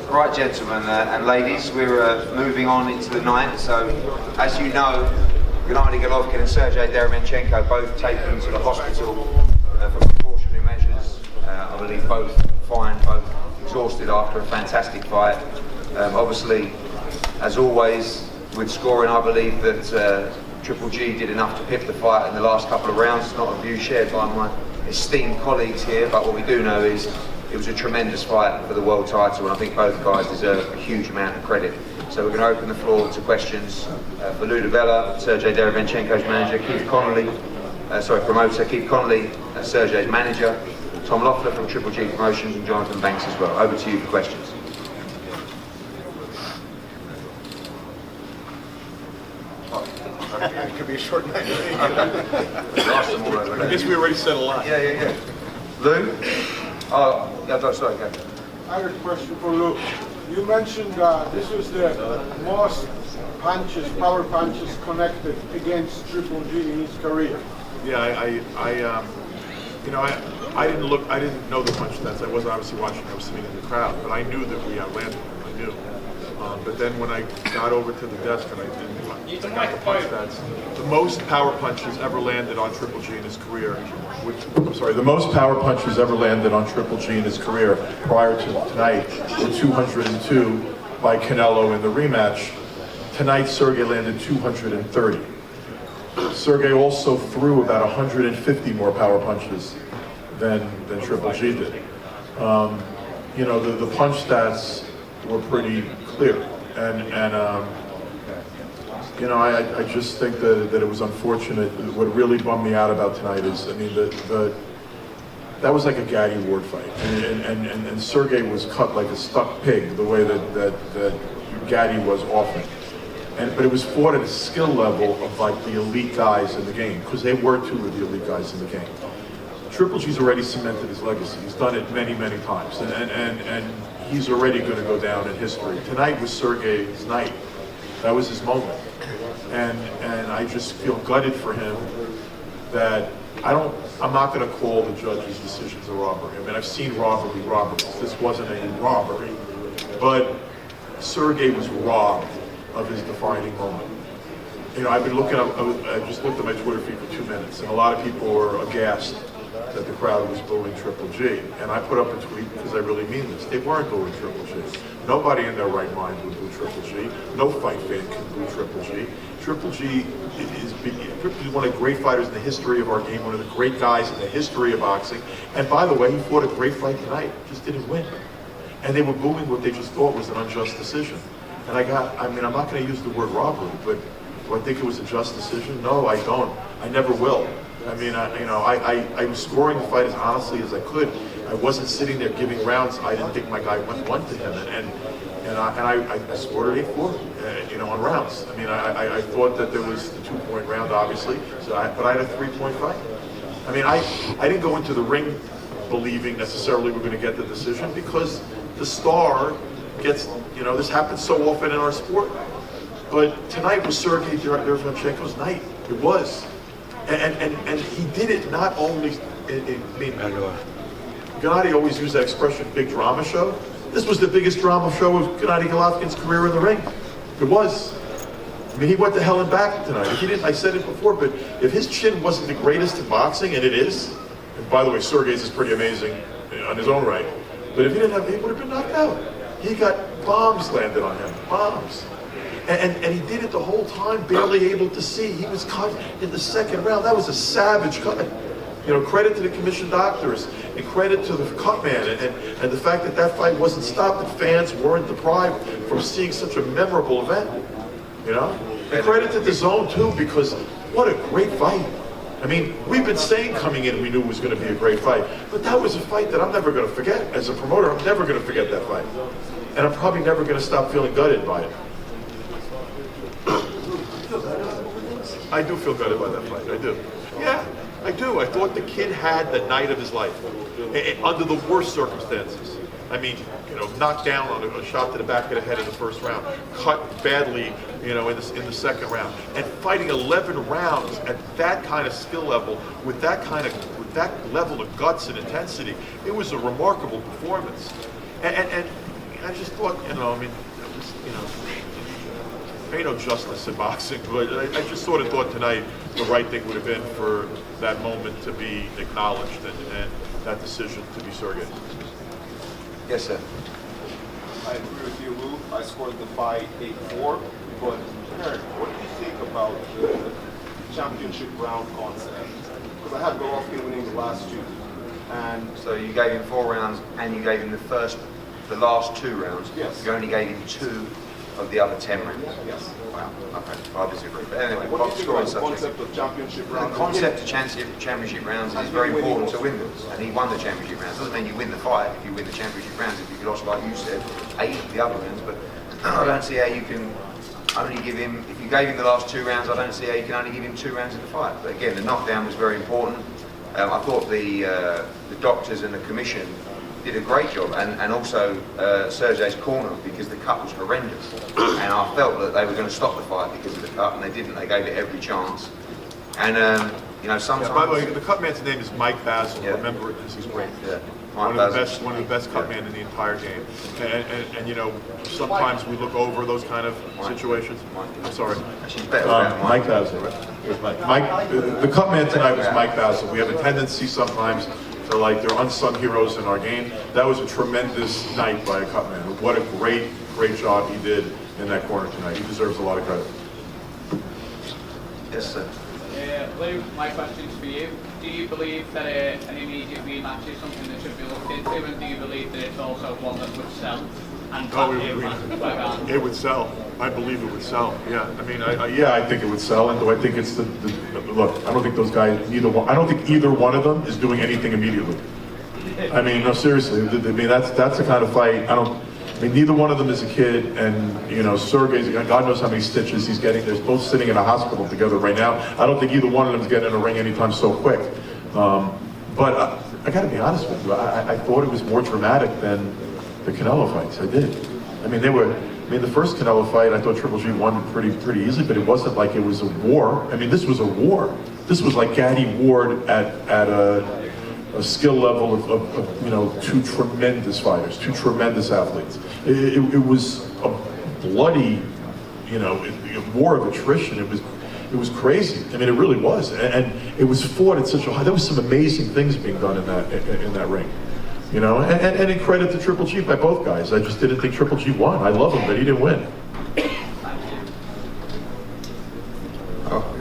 Right, gentlemen and ladies, we're moving on into the night. So, as you know, Gennady Golovkin and Sergei Derevyanchenko both taken to the hospital for precautionary measures. I believe both fine, both exhausted after a fantastic fight. Obviously, as always, with scoring, I believe that Triple G did enough to pip the fight in the last couple of rounds. It's not a view shared by my esteemed colleagues here, but what we do know is it was a tremendous fight for the world title, and I think both guys deserve a huge amount of credit. So we're going to open the floor to questions for Lou DiBella, Sergei Derevyanchenko's manager, promoter Keith Connolly, Sergei's manager, Tom Loeffler from Triple G Promotions, and Jonathan Banks as well. Over to you for questions. It could be a short night. I guess we already said a lot. Yeah. Lou? Oh, yeah, sorry, go. I have a question for Lou. You mentioned this was the most power punches connected against Triple G in his career. Yeah, I didn't know the punch stats. I wasn't obviously watching. I was sitting in the crowd, but I knew that we outlanded him. I knew. But then when I got over to the desk and I got the punch stats, the most power punches ever landed on Triple G in his career. The most power punches ever landed on Triple G in his career prior to tonight were 202 by Canelo in the rematch. Tonight, Sergei landed 230. Sergei also threw about 150 more power punches than Triple G did. The punch stats were pretty clear, and I just think that it was unfortunate. What really bummed me out about tonight is, that was like a Gatti Ward fight, and Sergei was cut like a stuck pig, the way that Gatti was often. But it was fought at a skill level of like the elite guys in the game, because they were two of the elite guys in the game. Triple G's already cemented his legacy. He's done it many, many times, and he's already going to go down in history. Tonight was Sergei's night. That was his moment. And I just feel gutted for him that I'm not going to call the judge's decisions a robbery. I've seen robberies. This wasn't a robbery. But Sergei was robbed of his defining moment. I've been looking up, I just looked at my Twitter feed for 2 minutes, and a lot of people were aghast that the crowd was booing Triple G. And I put up a tweet because I really mean this. They weren't booing Triple G. Nobody in their right mind would boo Triple G. No fight fan can boo Triple G. Triple G is one of the great fighters in the history of our game, one of the great guys in the history of boxing. And by the way, he fought a great fight tonight, just didn't win. And they were booing what they just thought was an unjust decision. And I'm not going to use the word robbery, but do I think it was a just decision? No, I don't. I never will. I was scoring the fight as honestly as I could. I wasn't sitting there giving rounds. I didn't think my guy went one to him, and I scored it 8-4, on rounds. I thought that there was the 2-point round, obviously, but I had a 3-point fight. I didn't go into the ring believing necessarily we're going to get the decision, because the star gets, this happens so often in our sport. But tonight was Sergei Derevyanchenko's night. It was. And he did it not only, Gennady always used that expression, big drama show. This was the biggest drama show of Gennady Golovkin's career in the ring. It was. He went to hell and back tonight. If he didn't, I said it before, but if his chin wasn't the greatest in boxing, and it is, and by the way, Sergei's is pretty amazing on his own right, but if he didn't have, he would have been knocked out. He got bombs landed on him, bombs. And he did it the whole time, barely able to see. He was cut in the second round. That was a savage cut. Credit to the commissioned doctors, and credit to the cut man, and the fact that that fight wasn't stopped, and fans weren't deprived from seeing such a memorable event. And credit to the zone too, because what a great fight. We've been saying coming in we knew it was going to be a great fight, but that was a fight that I'm never going to forget. As a promoter, I'm never going to forget that fight. And I'm probably never going to stop feeling gutted by it. I do feel gutted by that fight, I do. Yeah, I do. I thought the kid had the night of his life, under the worst circumstances. Knocked down on a shot to the back of the head in the first round, cut badly, in the second round, and fighting 11 rounds at that kind of skill level with that kind of that level of guts and intensity, it was a remarkable performance. And I just thought, I mean, it was, ain't no justice in boxing, but I just sort of thought tonight the right thing would have been for that moment to be acknowledged and that decision to be Sergey. Yes, sir. I agree with you, Lou. I scored the fight 8-4. But Eric, what do you think about the championship round concept? Because I had Golovkin winning the last two, and So you gave him 4 rounds, and you gave him the last 2 rounds. Yes. You only gave him 2 of the other 10 rounds. yes. Wow. Okay. I disagree. But anyway, What do you think scoring about the subject. concept of championship The round? concept of championship rounds is very important to win them, and he won the championship rounds. Doesn't mean you win the fight if you win the championship rounds. If you lost, like you said, 8 of the other rounds, but I don't see how you can only give him. If you gave him the last 2 rounds, I don't see how you can only give him 2 rounds in the fight. But again, the knockdown was very important. I thought the doctors and the commission did a great job, and also Sergey's corner, because the cut was horrendous, and I felt that they were going to stop the fight because of the cut, and they didn't. They gave it every chance, and sometimes. Yeah, by the way, the cut man's name is Mike Basil. Yeah. Remember it because he's great. Yeah. One of the best cut men in the entire game. And sometimes we look over those kind of situations. I'm sorry. She's better. Mike Basil, right? Here's Mike. The cut man tonight was Mike Basil. We have a tendency sometimes to they're unsung heroes in our game. That was a tremendous night by a cut man. What a great job he did in that corner tonight. He deserves a lot of credit. Yes, sir. Lou, my question's for you. Do you believe that an immediate rematch is something that should be looked into, and do you believe that it's also one that would sell? It would sell. I believe it would sell. Yeah, I mean, I think it would sell. And do I think it's look? I don't think those guys. I don't think either one of them is doing anything immediately. I mean, no, seriously. I mean, that's the kind of fight. I mean, neither one of them is a kid, and Sergey's, God knows how many stitches he's getting. They're both sitting in a hospital together right now. I don't think either one of them is getting in a ring anytime so quick. But I got to be honest with you. I thought it was more dramatic than the Canelo fights. I did. I mean, the first Canelo fight, I thought Triple G won pretty easily, but it wasn't like it was a war. I mean, this was a war. This was like Gaddy Ward at a skill level of 2 tremendous fighters, 2 tremendous athletes. It was a bloody, war of attrition. It was crazy. I mean, it really was, and it was fought at such a high. There was some amazing things being done in that ring. And in credit to Triple G by both guys. I just didn't think Triple G won. I love him, but he didn't win.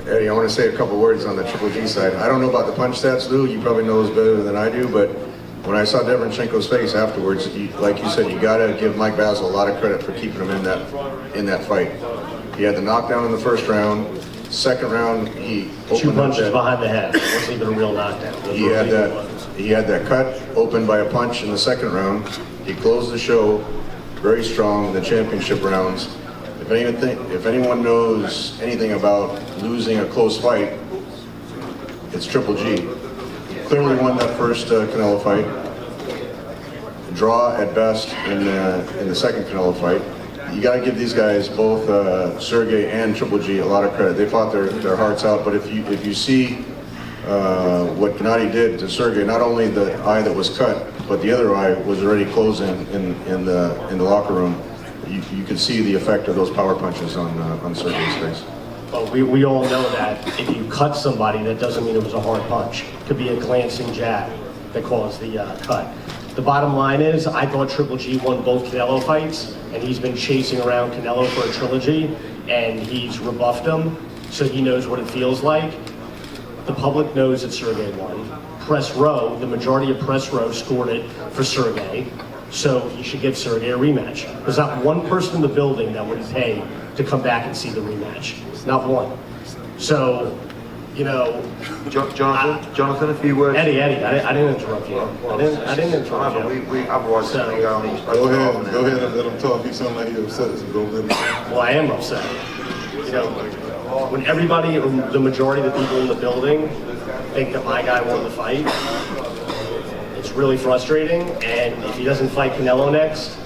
Eddie, I want to say a couple words on the Triple G side. I don't know about the punch stats, Lou. You probably know those better than I do, but when I saw Derevyanchenko's face afterwards, like you said, you got to give Mike Basil a lot of credit for keeping him in that fight. He had the knockdown in the first round. Second round, he opened 2 punches behind the head. It wasn't even a real knockdown. He had that cut opened by a punch in the second round. He closed the show very strong in the championship rounds. If anyone knows anything about losing a close fight, it's Triple G. He clearly won that first Canelo fight. Draw at best in the second Canelo fight. You got to give these guys, both Sergey and Triple G, a lot of credit. They fought their hearts out. But if you see what Gennady did to Sergey, not only the eye that was cut, but the other eye was already closing in the locker room. You could see the effect of those power punches on Sergey's face. Well, we all know that if you cut somebody, that doesn't mean it was a hard punch. It could be a glancing jab that caused the cut. The bottom line is, I thought Triple G won both Canelo fights, and he's been chasing around Canelo for a trilogy, and he's rebuffed him, so he knows what it feels like. The public knows that Sergey won. Press row, the majority of press row scored it for Sergey, so you should give Sergey a rematch. There's not one person in the building that would pay to come back and see the rematch. Not one. So, Jonathan, a few words. Eddie, I didn't interrupt you. I didn't interrupt you. We otherwise So- we go on. Go ahead and let him talk. He sounds like he's upset, so don't let him. Well, I am upset. When everybody, the majority of the people in the building think that my guy won the fight, it's really frustrating. And if he doesn't fight Canelo next,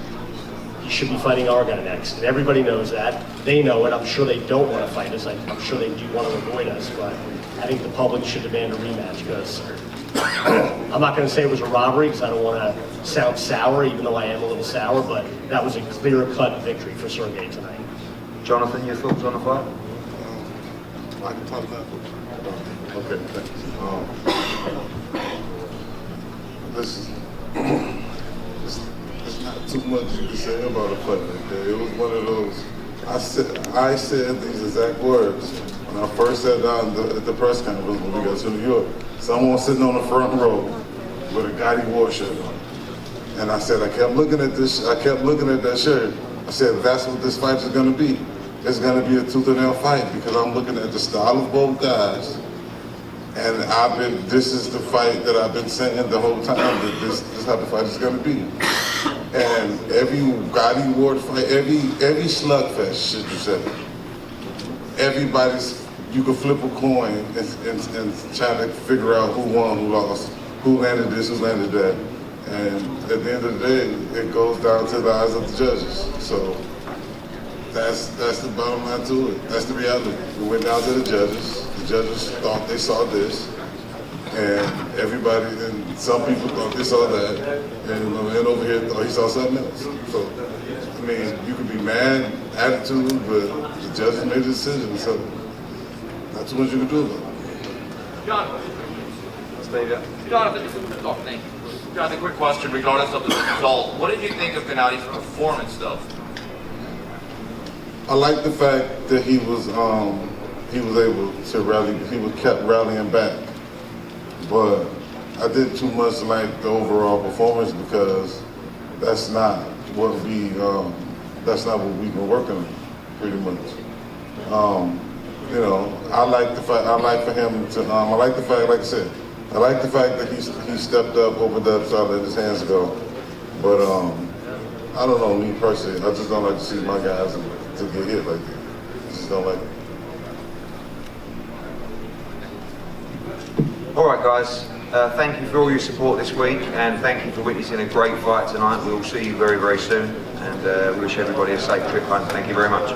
he should be fighting our guy next. And everybody knows that. They know it. I'm sure they don't want to fight us. I'm sure they do want to avoid us. But I think the public should demand a rematch because I'm not going to say it was a robbery because I don't want to sound sour, even though I am a little sour, but that was a clear-cut victory for Sergey tonight. Jonathan, your thoughts on the fight? I can talk about it. Okay, thanks. Listen, there's not too much you can say about a fight like that. It was one of those. I said these exact words when I first sat down at the press conference when we got to New York. Someone sitting on the front row with a Gotti War shirt on, and I said, I kept looking at that shirt. I said, that's what this fight is going to be. It's going to be a tooth and nail fight because I'm looking at the style of both guys. And this is the fight that I've been saying the whole time, that this is how the fight is going to be. And every Gotti Ward fight, every slugfest, should you say, you can flip a coin and try to figure out who won, who lost, who landed this, who landed that. And at the end of the day, it goes down to the eyes of the judges. So that's the bottom line to it. That's the reality. We went down to the judges. The judges thought they saw this, and everybody, and some people thought they saw that, and the man over here thought he saw something else. So, I mean, you could be mad, attitude, but the judges made a decision, so not too much you can do about it. Jonathan, quick question, regardless of the result. What did you think of Gennadi's performance, though? I like the fact that he was able to rally, kept rallying back. But I did too much like the overall performance because that's not what we've been working on, pretty much. You know, I like the fact, like I said, I like the fact that he stepped up, opened up, tried to let his hands go. But I don't know, me personally, I just don't like to see my guys to get hit like that. I just don't like it. All right, guys. Thank you for all your support this week, and thank you for witnessing a great fight tonight. We will see you very, very soon, and we wish everybody a safe trip home. Thank you very much.